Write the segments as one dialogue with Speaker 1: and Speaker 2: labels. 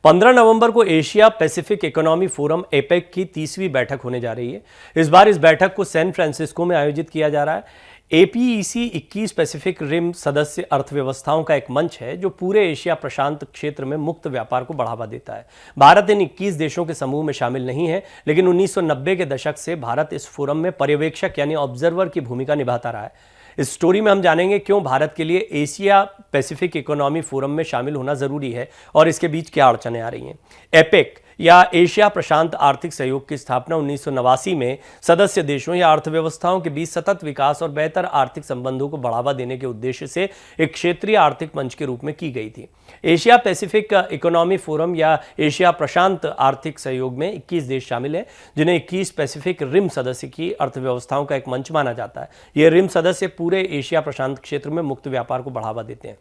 Speaker 1: 15 नवंबर को Asia Pacific economy forum APEC की 30वीं बैठक होने जा रही है। इस बार इस बैठक को सैन फ्रांसिस्को में आयोजित किया जा रहा है। एपीईसी 21 पैसिफिक रिम सदस्य अर्थव्यवस्थाओं का एक मंच है जो पूरे एशिया प्रशांत क्षेत्र में मुक्त व्यापार को बढ़ावा देता है। भारत इन 21 देशों के समूह में शामिल नहीं है, लेकिन 1990 के दशक से भारत इस फोरम में पर्यवेक्षक यानी ऑब्जर्वर की भूमिका निभाता रहा है। इस स्टोरी में हम जानेंगे क्यों भारत के लिए एशिया पैसिफिक इकोनॉमी फोरम में शामिल होना जरूरी है और इसके बीच क्या अड़चनें आ रही हैं। एपेक या एशिया प्रशांत आर्थिक सहयोग की स्थापना 1989 में सदस्य देशों या अर्थव्यवस्थाओं के बीच सतत विकास और बेहतर आर्थिक संबंधों को बढ़ावा देने के उद्देश्य से एक क्षेत्रीय आर्थिक मंच के रूप में की गई थी। एशिया पैसिफिक इकोनॉमी फोरम या एशिया प्रशांत आर्थिक सहयोग में 21 देश शामिल हैं, जिन्हें 21 पैसिफिक रिम सदस्य की अर्थव्यवस्थाओं का एक मंच माना जाता है। ये रिम सदस्य पूरे एशिया प्रशांत क्षेत्र में मुक्त व्यापार को बढ़ावा देते हैं।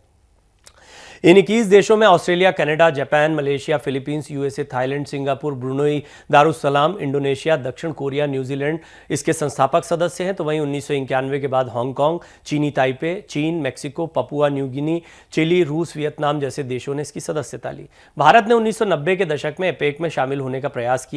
Speaker 1: इन 21 देशों में Australia, Canada, Japan, Malaysia, Philippines, USA, Thailand, Singapore, Brunei, Darussalam, Indonesia, दक्षिण कोरिया, न्यूजीलैंड इसके संस्थापक सदस्य हैं। तो वहीं 1991 के बाद हांगकांग, चीनी ताइपे, चीन, Mexico, Papua New Guinea, Chile, रूस, वियतनाम जैसे देशों ने इसकी सदस्यता ली। भारत ने 1990 के दशक में एपेक में शामिल होने का प्रयास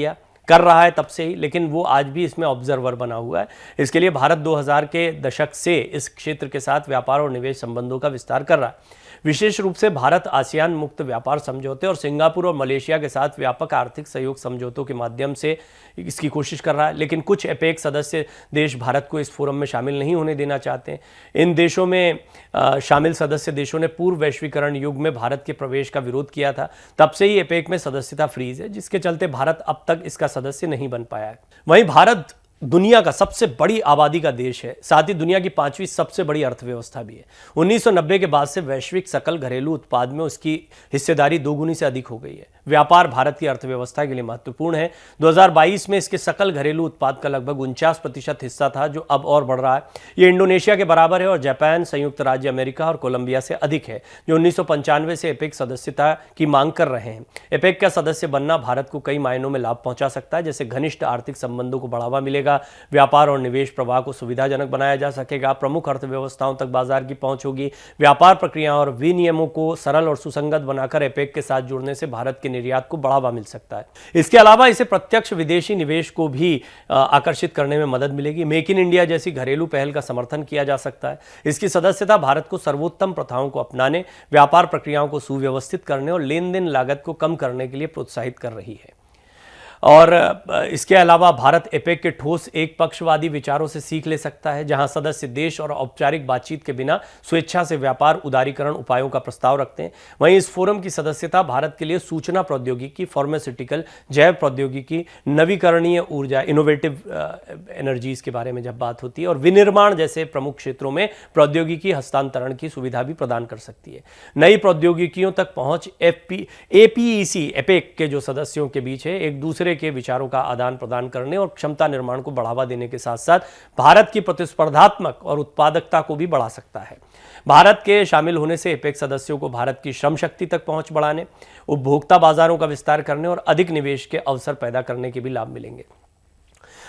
Speaker 1: कर रहा है तब से ही, लेकिन वो आज भी इसमें ऑब्जर्वर बना हुआ है। इसके लिए भारत 2000 के दशक से इस क्षेत्र के साथ व्यापार और निवेश संबंधों का विस्तार कर रहा है। विशेष रूप से भारत आसियान मुक्त व्यापार समझौते और सिंगापुर और मलेशिया के साथ व्यापक आर्थिक सहयोग समझौतों के माध्यम से इसकी कोशिश कर रहा है, लेकिन कुछ एपेक सदस्य देश भारत को इस फोरम में शामिल नहीं होने देना चाहते हैं। इन देशों में शामिल सदस्य देशों ने पूर्व वैश्वीकरण युग में भारत के प्रवेश का विरोध किया था। तब से ही एपेक में सदस्यता फ्रीज है, जिसके चलते भारत अब तक इसका सदस्य नहीं बन पाया है। वहीं भारत दुनिया का सबसे बड़ी आबादी का देश है, साथ ही दुनिया की 5वीं सबसे बड़ी अर्थव्यवस्था भी है। 1990 के बाद से वैश्विक सकल घरेलू उत्पाद में उसकी हिस्सेदारी 2 गुनी से अधिक हो गई है। व्यापार भारत की अर्थव्यवस्था के लिए महत्वपूर्ण है। 2022 में इसके सकल घरेलू उत्पाद का लगभग 49% हिस्सा था, जो अब और बढ़ रहा है। ये इंडोनेशिया के बराबर है और जापान, संयुक्त राज्य अमेरिका और कोलंबिया से अधिक है, जो 1995 से एपेक सदस्यता की मांग कर रहे हैं। एपेक का सदस्य बनना भारत को कई मायनों में लाभ पहुंचा सकता है, जैसे घनिष्ठ आर्थिक संबंधों को बढ़ावा मिलेगा, व्यापार और निवेश प्रवाह को सुविधाजनक बनाया जा सकेगा, प्रमुख अर्थव्यवस्थाओं तक बाजार की पहुंच होगी, व्यापार प्रक्रियाओं और विनियमों को सरल और सुसंगत बनाकर एपेक के साथ जुड़ने से भारत के निर्यात को बढ़ावा मिल सकता है। इसके अलावा इसे प्रत्यक्ष विदेशी निवेश को भी आकर्षित करने में मदद मिलेगी। मेक इन इंडिया जैसी घरेलू पहल का समर्थन किया जा सकता है। इसकी सदस्यता भारत को सर्वोत्तम प्रथाओं को अपनाने, व्यापार प्रक्रियाओं को सुव्यवस्थित करने और लेन देन लागत को कम करने के लिए प्रोत्साहित कर रही है। और इसके अलावा भारत एपेक के ठोस एक पक्षवादी विचारों से सीख ले सकता है, जहां सदस्य देश और औपचारिक बातचीत के बिना स्वेच्छा से व्यापार उदारीकरण उपायों का प्रस्ताव रखते हैं। वहीं इस फोरम की सदस्यता भारत के लिए सूचना प्रौद्योगिकी, फार्मास्यूटिकल, जैव प्रौद्योगिकी, नवीकरणीय ऊर्जा, इनोवेटिव एनर्जीज के बारे में जब बात होती है, और विनिर्माण जैसे प्रमुख क्षेत्रों में प्रौद्योगिकी हस्तांतरण की सुविधा भी प्रदान कर सकती है। नई प्रौद्योगिकियों तक पहुंच एपीईसी एपेक के जो सदस्यों के बीच है, एक दूसरे के विचारों का आदान प्रदान करने और क्षमता निर्माण को बढ़ावा देने के साथ साथ भारत की प्रतिस्पर्धात्मक और उत्पादकता को भी बढ़ा सकता है। भारत के शामिल होने से एपेक सदस्यों को भारत की श्रम शक्ति तक पहुंच बढ़ाने, उपभोक्ता बाजारों का विस्तार करने और अधिक निवेश के अवसर पैदा करने के भी लाभ मिलेंगे।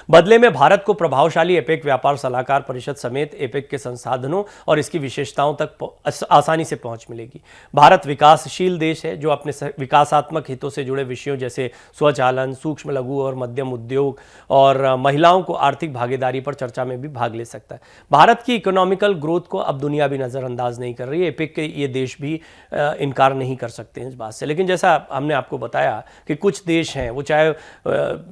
Speaker 1: बदले में भारत को प्रभावशाली एपेक व्यापार सलाहकार परिषद समेत एपेक के संसाधनों और इसकी विशेषताओं तक आसानी से पहुंच मिलेगी। भारत विकासशील देश है जो अपने विकासात्मक हितों से जुड़े विषयों जैसे स्वचालन, सूक्ष्म लघु और मध्यम उद्योग और महिलाओं को आर्थिक भागीदारी पर चर्चा में भी भाग ले सकता है। भारत की इकोनॉमिकल ग्रोथ को अब दुनिया भी नज़रअंदाज नहीं कर रही है। एपेक के ये देश भी इनकार नहीं कर सकते इस बात से। लेकिन जैसा हमने आपको बताया कि कुछ देश हैं, वो चाहे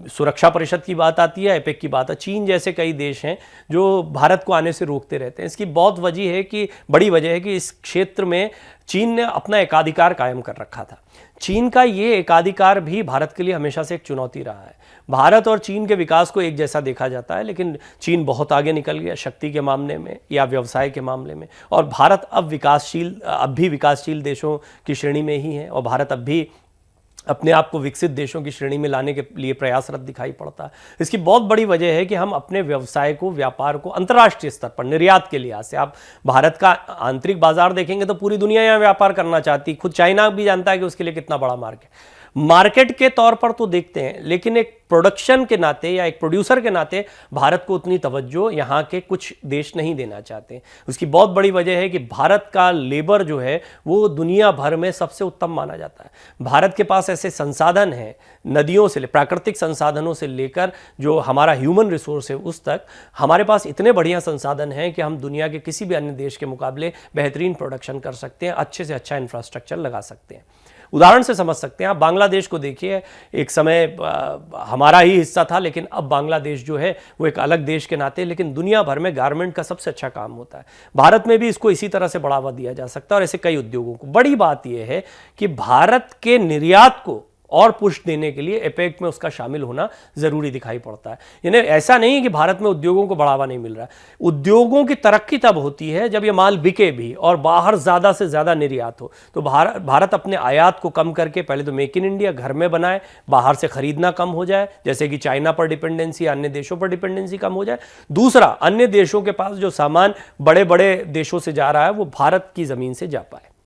Speaker 1: सुरक्षा परिषद की बात आती है, एपेक की बात है, चीन जैसे कई देश हैं जो भारत को आने से रोकते रहते हैं। इसकी बहुत वजह है कि बड़ी वजह है कि इस क्षेत्र में चीन ने अपना एकाधिकार कायम कर रखा था। चीन का ये एकाधिकार भी भारत के लिए हमेशा से एक चुनौती रहा है। भारत और चीन के विकास को एक जैसा देखा जाता है, लेकिन चीन बहुत आगे निकल गया शक्ति के मामले में या व्यवसाय के मामले में, और भारत अब भी विकासशील देशों की श्रेणी में ही है, और भारत अब भी अपने आप को विकसित देशों की श्रेणी में लाने के लिए प्रयासरत दिखाई पड़ता है। इसकी बहुत बड़ी वजह है कि हम अपने व्यवसाय को, व्यापार को अंतर्राष्ट्रीय स्तर पर निर्यात के लिहाज से, आप भारत का आंतरिक बाजार देखेंगे तो पूरी दुनिया यहाँ व्यापार करना चाहती, खुद चाइना भी जानता है कि उसके लिए कितना बड़ा मार्केट के तौर पर तो देखते हैं, लेकिन एक प्रोडक्शन के नाते या एक प्रोड्यूसर के नाते भारत को उतनी तवज्जो यहाँ के कुछ देश नहीं देना चाहते। उसकी बहुत बड़ी वजह है कि भारत का लेबर जो है वो दुनिया भर में सबसे उत्तम माना जाता है। भारत के पास ऐसे संसाधन हैं, नदियों से प्राकृतिक संसाधनों से लेकर जो हमारा ह्यूमन रिसोर्स है उस तक हमारे पास इतने बढ़िया संसाधन हैं कि हम दुनिया के किसी भी अन्य देश के मुकाबले बेहतरीन प्रोडक्शन कर सकते हैं, अच्छे से अच्छा इंफ्रास्ट्रक्चर लगा सकते हैं। उदाहरण से समझ सकते हैं आप बांग्लादेश को देखिए, एक समय हमारा ही हिस्सा था, लेकिन अब बांग्लादेश जो है वो एक अलग देश के नाते लेकिन दुनिया भर में गारमेंट का सबसे अच्छा काम होता है। भारत में भी इसको इसी तरह से बढ़ावा दिया जा सकता है और ऐसे कई उद्योगों को। बड़ी बात यह है कि भारत के निर्यात को और पुश देने के लिए एपेक में उसका शामिल होना जरूरी दिखाई पड़ता है। यानी ऐसा नहीं कि भारत में उद्योगों को बढ़ावा नहीं मिल रहा है, उद्योगों की तरक्की तब होती है जब ये माल बिके भी और बाहर ज़्यादा से ज़्यादा निर्यात हो। तो भारत अपने आयात को कम करके पहले तो मेक इन इंडिया घर में बनाए, बाहर से खरीदना कम हो जाए, जैसे कि चाइना पर डिपेंडेंसी, अन्य देशों पर डिपेंडेंसी कम हो जाए। दूसरा, अन्य देशों के पास जो सामान बड़े बड़े देशों से जा रहा है वो भारत की ज़मीन से जा पाए।